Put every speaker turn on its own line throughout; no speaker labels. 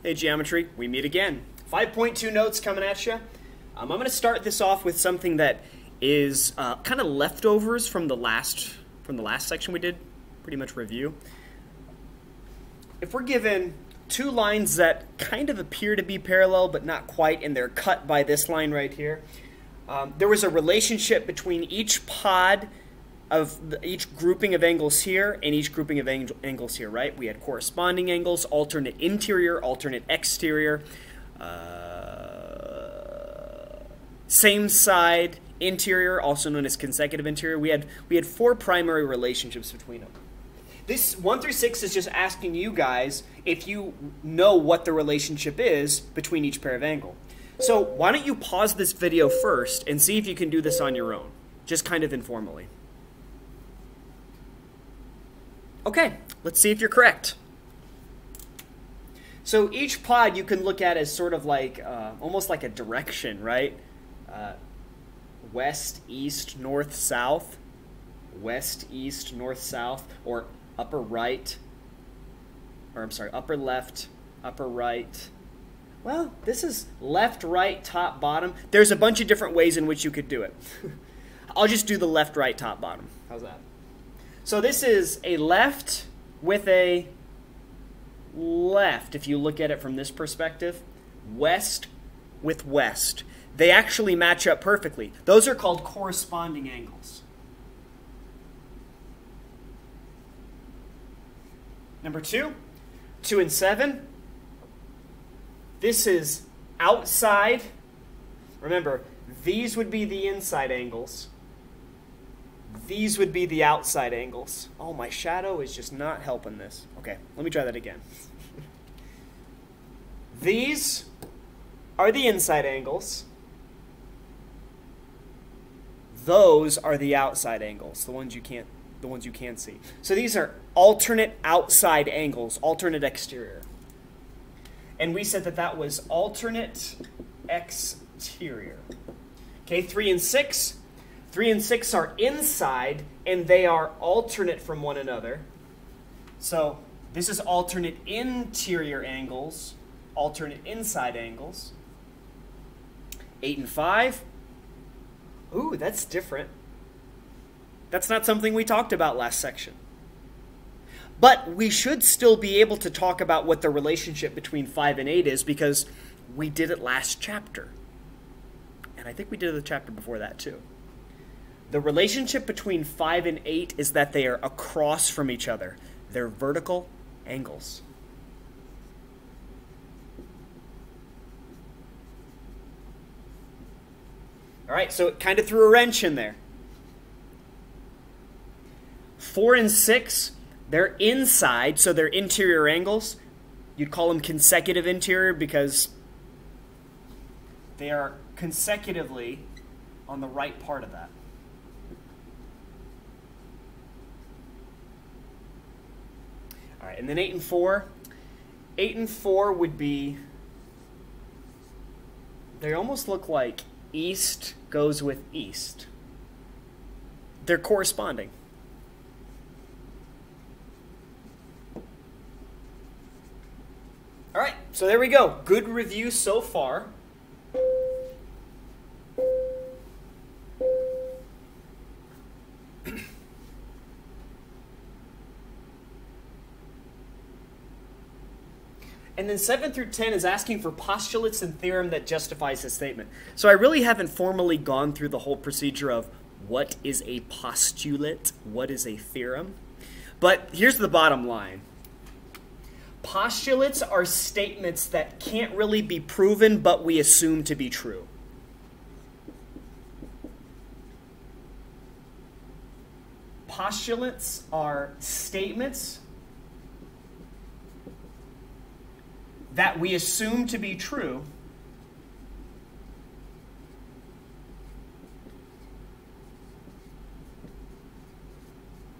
Hey Geometry, we meet again. 5.2 notes coming at you. I'm going to start this off with something that is kind of leftovers from the last section we did, pretty much review. If we're given two lines that kind of appear to be parallel but not quite, and they're cut by this line right here, there was a relationship between each pod of each grouping of angles here and each grouping of angles here, right? We had corresponding angles, alternate interior, alternate exterior, same side interior, also known as consecutive interior. We had four primary relationships between them. This 1 through 6 is just asking you guys if you know what the relationship is between each pair of angles. So why don't you pause this video first and see if you can do this on your own, just kind of informally. Okay, let's see if you're correct. So each pod you can look at as sort of like, almost like a direction, right? West, east, north, south. West, east, north, south. Or upper right. Or I'm sorry, upper left, upper right. Well, this is left, right, top, bottom. There's a bunch of different ways in which you could do it. I'll just do the left, right, top, bottom. How's that? So this is a left with a left, if you look at it from this perspective. West with west. They actually match up perfectly. Those are called corresponding angles. Number 2, 2 and 7. This is outside. Remember, these would be the inside angles. These would be the outside angles. Oh, my shadow is just not helping this. Okay, let me try that again. These are the inside angles. Those are the outside angles, the ones you can't see. So these are alternate outside angles, alternate exterior. And we said that that was alternate exterior. Okay, 3 and 6. 3 and 6 are inside, and they are alternate from one another. So this is alternate interior angles, alternate inside angles. 8 and 5. Ooh, that's different. That's not something we talked about last section. But we should still be able to talk about what the relationship between 5 and 8 is, because we did it last chapter. And I think we did the chapter before that too. The relationship between 5 and 8 is that they are across from each other. They're vertical angles. All right, so it kind of threw a wrench in there. 4 and 6, they're inside, so they're interior angles. You'd call them consecutive interior because they are consecutively on the right part of that. All right, and then 8 and 4. 8 and 4 would be, they almost look like east goes with east. They're corresponding. All right, so there we go. Good review so far. And then 7 through 10 is asking for postulates and theorem that justifies his statement. So I really haven't formally gone through the whole procedure of what is a postulate, what is a theorem. But here's the bottom line. Postulates are statements that can't really be proven, but we assume to be true. Postulates are statements that we assume to be true,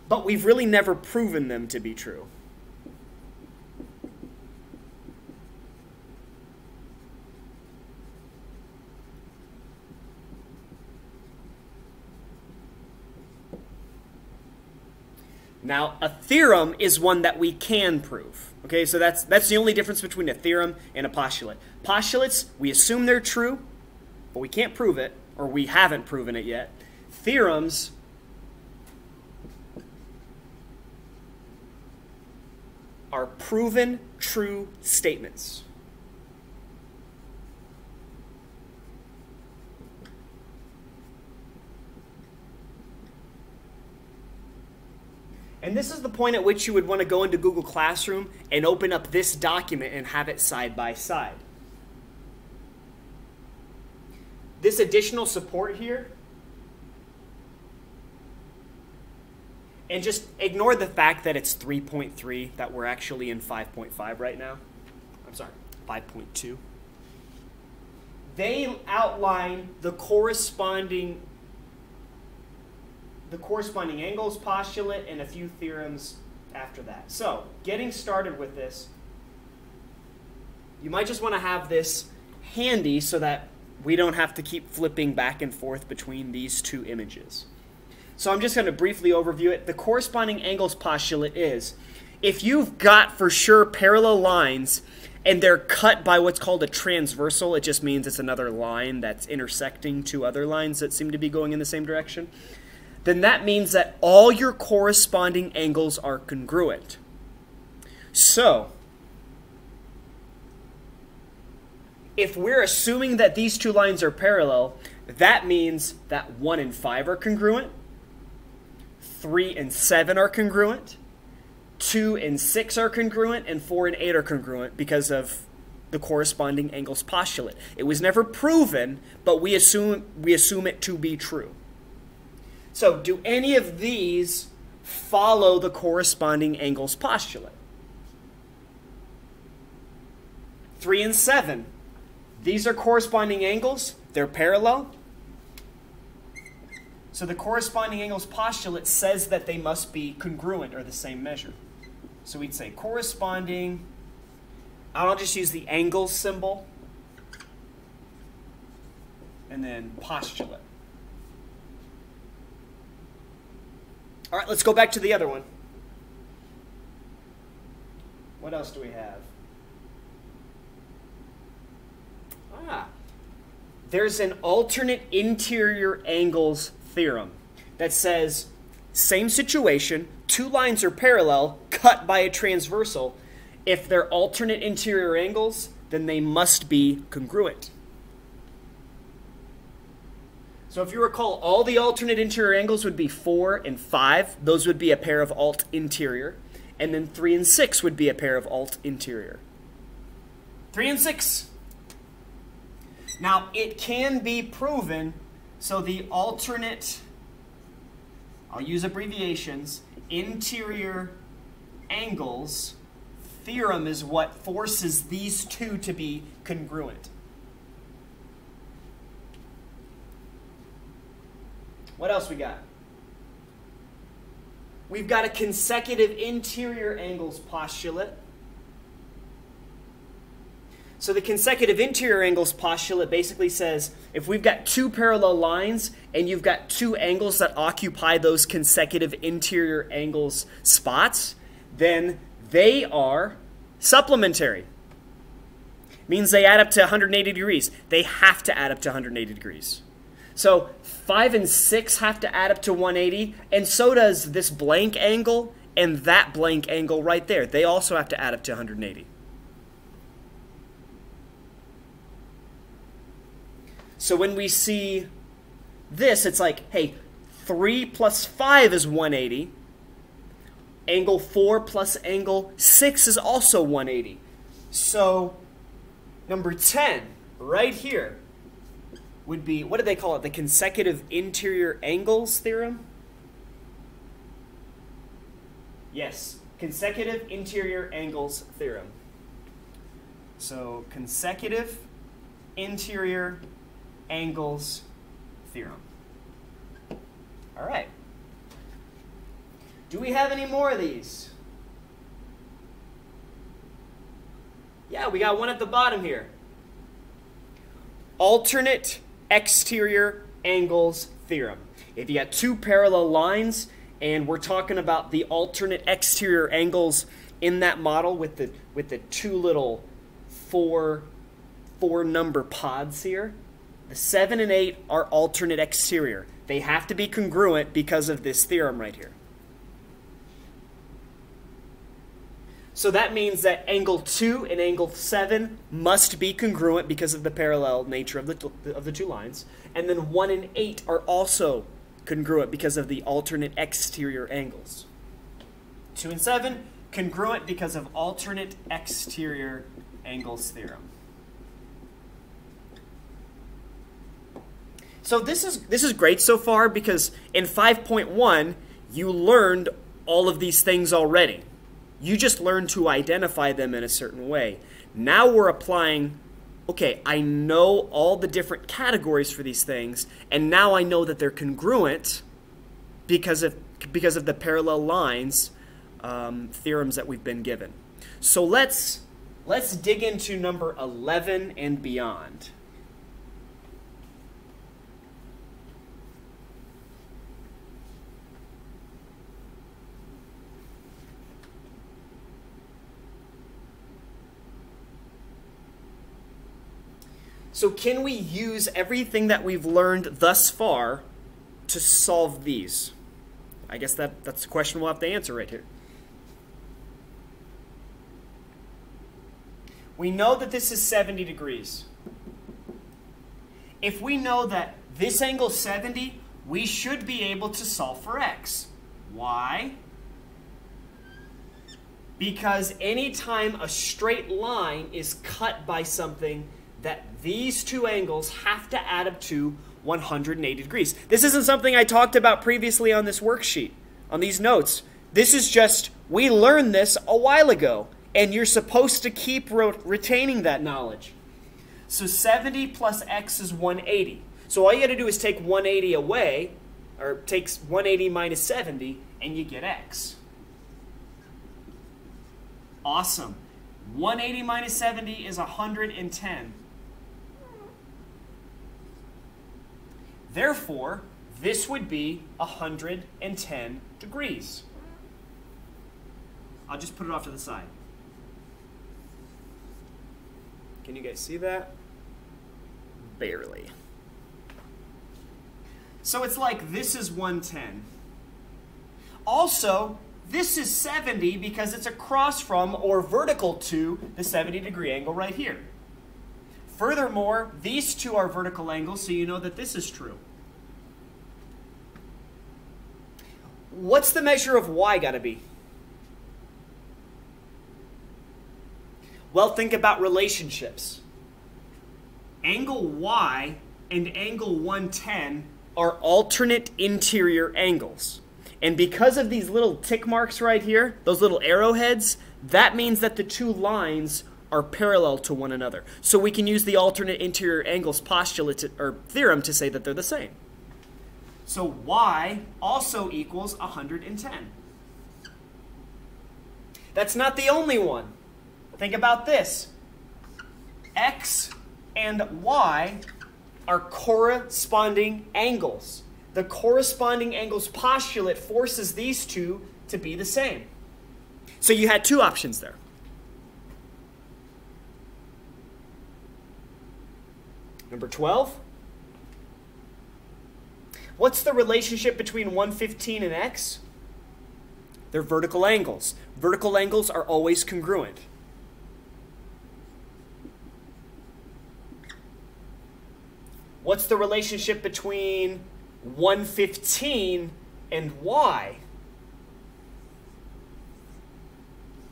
but we've really never proven them to be true. Now, a theorem is one that we can prove. Okay, so that's the only difference between a theorem and a postulate. Postulates, we assume they're true, but we can't prove it, or we haven't proven it yet. Theorems are proven true statements. And this is the point at which you would want to go into Google Classroom and open up this document and have it side by side. This additional support here, and just ignore the fact that it's 3.3, that we're actually in 5.5 right now. I'm sorry, 5.2. They outline the corresponding angles postulate and a few theorems after that. So, getting started with this, you might just want to have this handy so that we don't have to keep flipping back and forth between these two images. So I'm just going to briefly overview it. The corresponding angles postulate is, if you've got for sure parallel lines and they're cut by what's called a transversal, it just means it's another line that's intersecting two other lines that seem to be going in the same direction, then that means that all your corresponding angles are congruent. So, if we're assuming that these two lines are parallel, that means that 1 and 5 are congruent, 3 and 7 are congruent, 2 and 6 are congruent, and 4 and 8 are congruent because of the corresponding angles postulate. It was never proven, but we assume it to be true. So, do any of these follow the corresponding angles postulate? 3 and 7. These are corresponding angles. They're parallel. So the corresponding angles postulate says that they must be congruent, or the same measure. So we'd say corresponding, I'll just use the angle symbol, and then postulate. All right, let's go back to the other one. What else do we have? There's an alternate interior angles theorem that says, same situation, two lines are parallel, cut by a transversal. If they're alternate interior angles, then they must be congruent. So if you recall, all the alternate interior angles would be 4 and 5. Those would be a pair of alt interior. And then 3 and 6 would be a pair of alt interior. 3 and 6. Now, it can be proven, so the alternate, I'll use abbreviations, interior angles theorem is what forces these two to be congruent. What else we got? We've got a consecutive interior angles postulate. So the consecutive interior angles postulate basically says if we've got two parallel lines and you've got two angles that occupy those consecutive interior angles spots, then they are supplementary. Means they add up to 180 degrees. They have to add up to 180 degrees. So 5 and 6 have to add up to 180, and so does this blank angle and that blank angle right there. They also have to add up to 180. So when we see this, it's like, hey, 3 plus 5 is 180. Angle 4 plus angle 6 is also 180. So number 10, right here, would be, what do they call it? The consecutive interior angles theorem? Yes, consecutive interior angles theorem. So consecutive interior angles theorem. All right. Do we have any more of these? Yeah, we got one at the bottom here. Alternate exterior angles theorem. If you got two parallel lines and we're talking about the alternate exterior angles in that model with the two little four number pods here, the 7 and 8 are alternate exterior. They have to be congruent because of this theorem right here. So that means that angle 2 and angle 7 must be congruent because of the parallel nature of the two lines. And then 1 and 8 are also congruent because of the alternate exterior angles. 2 and 7, congruent because of alternate exterior angles theorem. So this is great so far because in 5.1, you learned all of these things already. You just learned to identify them in a certain way. Now we're applying, okay, I know all the different categories for these things, and now I know that they're congruent because of the parallel lines theorems that we've been given. So let's dig into number 11 and beyond. So can we use everything that we've learned thus far to solve these? I guess that's the question we'll have to answer right here. We know that this is 70 degrees. If we know that this angle is 70, we should be able to solve for x. Why? Because anytime a straight line is cut by something, that these two angles have to add up to 180 degrees. This isn't something I talked about previously on this worksheet, on these notes. This is just, we learned this a while ago, and you're supposed to keep retaining that knowledge. So 70 plus x is 180. So all you got to do is take 180 away, or take 180 minus 70, and you get x. Awesome. 180 minus 70 is 110. Therefore, this would be 110 degrees. I'll just put it off to the side. Can you guys see that? Barely. So it's like this is 110. Also, this is 70 because it's across from or vertical to the 70-degree angle right here. Furthermore, these two are vertical angles, so you know that this is true. What's the measure of y got to be? Well, think about relationships. Angle y and angle 110 are alternate interior angles. And because of these little tick marks right here, those little arrowheads, that means that the two lines are parallel to one another. So we can use the alternate interior angles postulate or theorem to say that they're the same. So y also equals 110. That's not the only one. Think about this. X and y are corresponding angles. The corresponding angles postulate forces these two to be the same. So you had two options there. Number 12. What's the relationship between 115 and x? They're vertical angles. Vertical angles are always congruent. What's the relationship between 115 and y?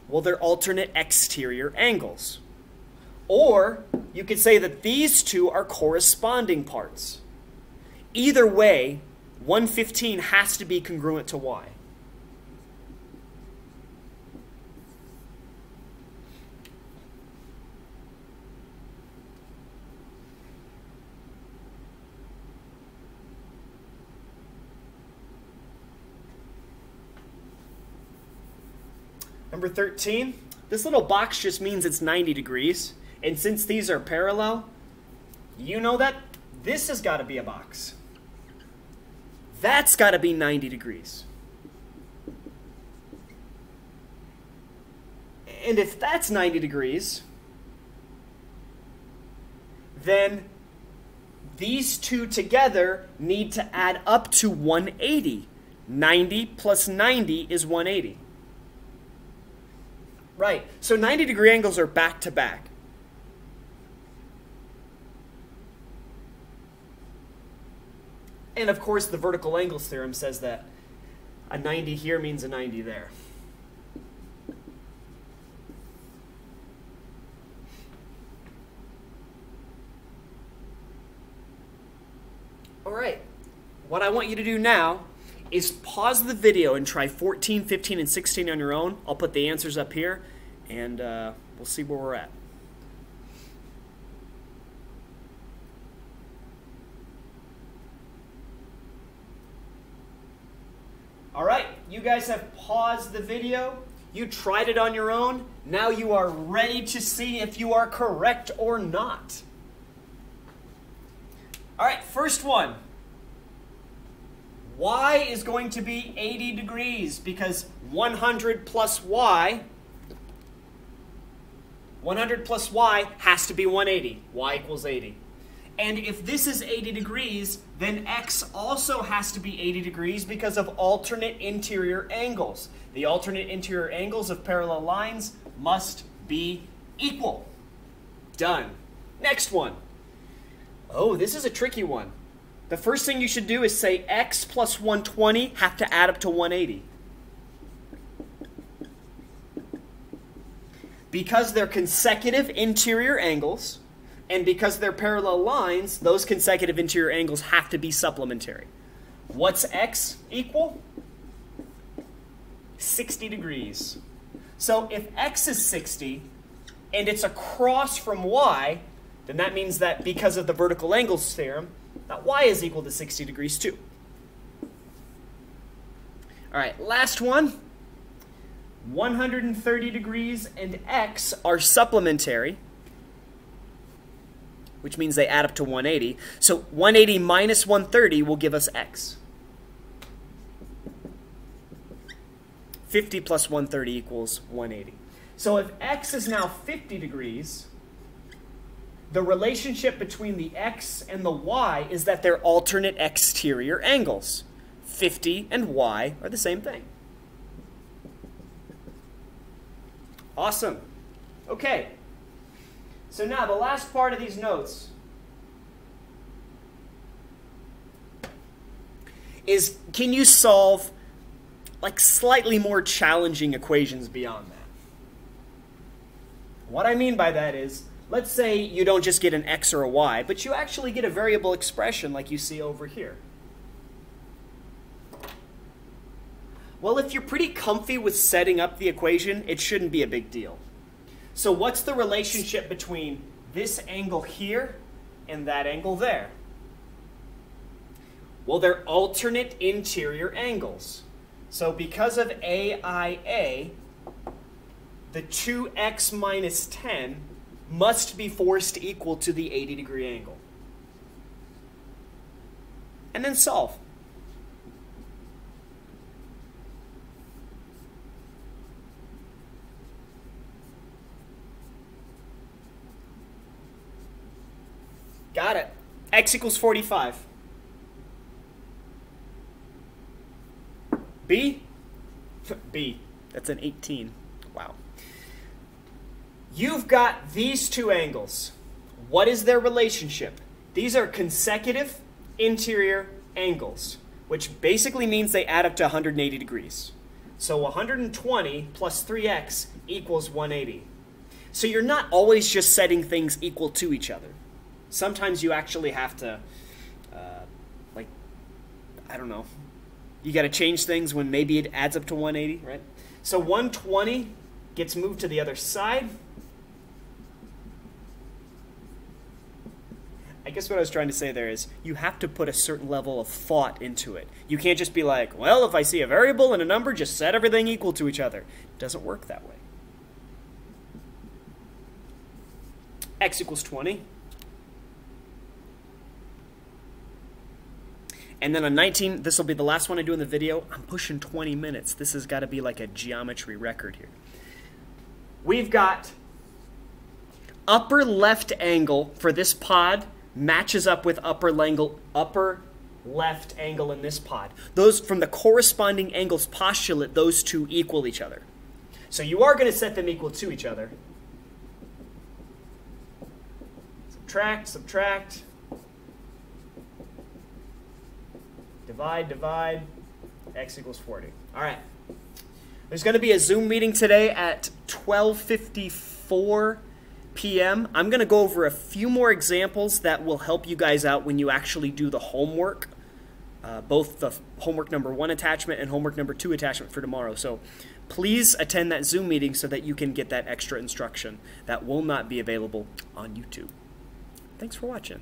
Well, they're alternate exterior angles. Or you could say that these two are corresponding parts. Either way, 115 has to be congruent to y. Number 13, this little box just means it's 90 degrees. And since these are parallel, you know that this has got to be a box. That's got to be 90 degrees. And if that's 90 degrees, then these two together need to add up to 180. 90 plus 90 is 180. Right, so 90-degree angles are back to back. And of course, the vertical angles theorem says that a 90 here means a 90 there. All right, what I want you to do now is pause the video and try 14, 15, and 16 on your own. I'll put the answers up here, and we'll see where we're at. All right, you guys have paused the video. You tried it on your own. Now you are ready to see if you are correct or not. All right, first one. Y is going to be 80 degrees because 100 plus y has to be 180. Y equals 80. And if this is 80 degrees, then x also has to be 80 degrees because of alternate interior angles. The alternate interior angles of parallel lines must be equal. Done. Next one. Oh, this is a tricky one. The first thing you should do is say x plus 120 have to add up to 180. Because they're consecutive interior angles, and because they're parallel lines, those consecutive interior angles have to be supplementary. What's x equal? 60 degrees. So if x is 60, and it's across from y, then that means that because of the vertical angles theorem, that y is equal to 60 degrees too. All right, last one. 130 degrees and x are supplementary, which means they add up to 180. So 180 minus 130 will give us x. 50 plus 130 equals 180. So if x is now 50 degrees, the relationship between the x and the y is that they're alternate exterior angles. 50 and y are the same thing. Awesome. Okay. So now the last part of these notes is, can you solve like slightly more challenging equations beyond that? What I mean by that is, let's say you don't just get an x or a y, but you actually get a variable expression like you see over here. Well, if you're pretty comfy with setting up the equation, it shouldn't be a big deal. So what's the relationship between this angle here and that angle there? Well, they're alternate interior angles. So because of AIA, the 2x minus 10 must be forced equal to the 80-degree angle. And then solve. Got it. X equals 45. B? B. That's an 18. Wow. You've got these two angles. What is their relationship? These are consecutive interior angles, which basically means they add up to 180 degrees. So 120 plus 3x equals 180. So you're not always just setting things equal to each other. Sometimes you actually have to, I don't know, you got to change things when maybe it adds up to 180, right? So 120 gets moved to the other side. I guess what I was trying to say there is you have to put a certain level of thought into it. You can't just be like, well, if I see a variable and a number, just set everything equal to each other. It doesn't work that way. X equals 20. And then on 19, this will be the last one I do in the video. I'm pushing 20 minutes. This has got to be like a geometry record here. we've got upper left angle for this pod matches up with upper left angle in this pod. Those, from the corresponding angles postulate, those two equal each other. So you are going to set them equal to each other. Subtract, subtract. Divide, divide. X equals 40. All right. There's going to be a Zoom meeting today at 12:54 p.m. I'm going to go over a few more examples that will help you guys out when you actually do the homework, both the homework number 1 attachment and homework number 2 attachment for tomorrow. So please attend that Zoom meeting so that you can get that extra instruction that will not be available on YouTube. Thanks for watching.